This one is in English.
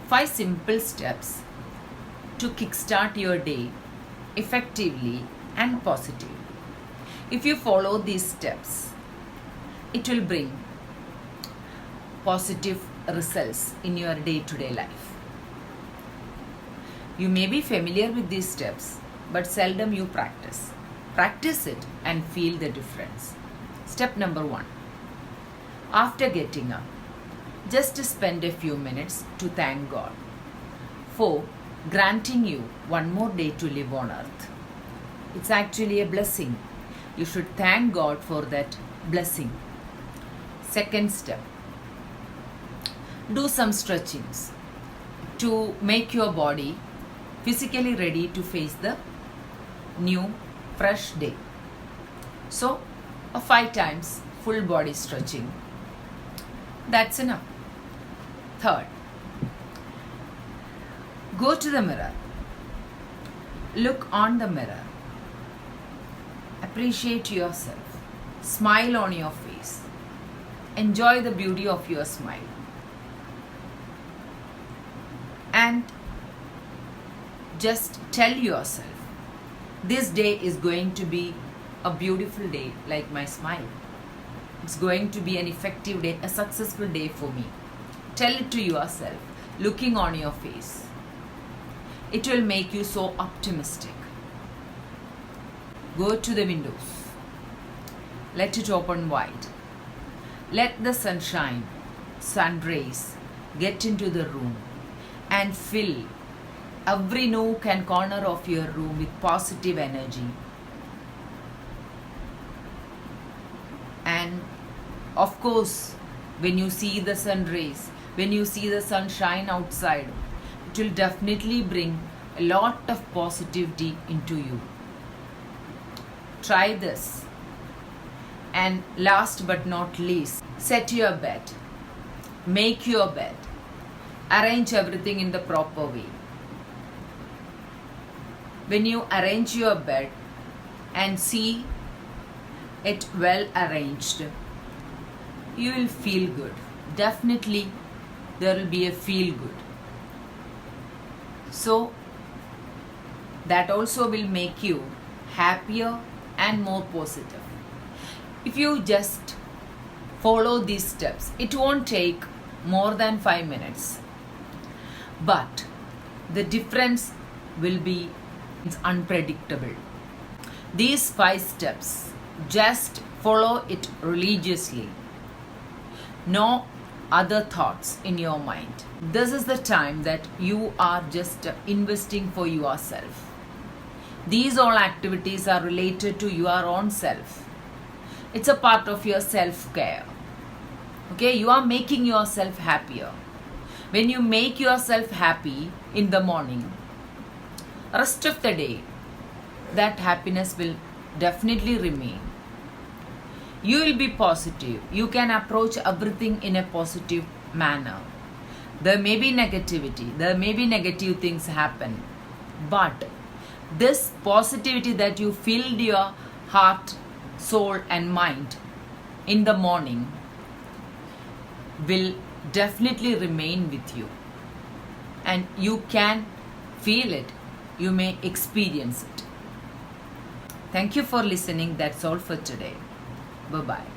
5 simple steps to kickstart your day effectively and positively. If you follow these steps, it will bring positive results in your day-to-day life. You may be familiar with these steps, but seldom you practice. Practice it and feel the difference. Step number 1. After getting up, just spend a few minutes to thank God for granting you one more day to live on earth. It's actually a blessing. You should thank God for that blessing. Second step, do some stretchings to make your body physically ready to face the new, fresh day. So, 5 times full body stretching. That's enough. Third, go to the mirror. Look on the mirror. Appreciate yourself. Smile on your face. Enjoy the beauty of your smile. And just tell yourself, this day is going to be a beautiful day like my smile. It's going to be an effective day, a successful day for me. Tell it to yourself, looking on your face. It will make you so optimistic. Go to the windows. Let it open wide. Let the sunshine, sun rays get into the room and fill every nook and corner of your room with positive energy. And of course, when you see the sun rays, when you see the sunshine outside, it will definitely bring a lot of positivity into you. Try this. And last but not least, set your bed. Make your bed. Arrange everything in the proper way. When you arrange your bed and see it well arranged, you will feel good. Definitely, there will be a feel good. So, that also will make you happier and more positive. If you just follow these steps, it won't take more than 5 minutes. But the difference will be unpredictable. These 5 steps, just follow it religiously. No other thoughts in your mind. This is the time that you are just investing for yourself. These all activities are related to your own self. It's a part of your self-care. Okay, you are making yourself happier. When you make yourself happy in the morning, rest of the day, that happiness will definitely remain. You will be positive. You can approach everything in a positive manner. There may be negativity. There may be negative things happen. But this positivity that you filled your heart, soul and mind in the morning will definitely remain with you. And you can feel it. You may experience it. Thank you for listening. That's all for today. Bye-bye.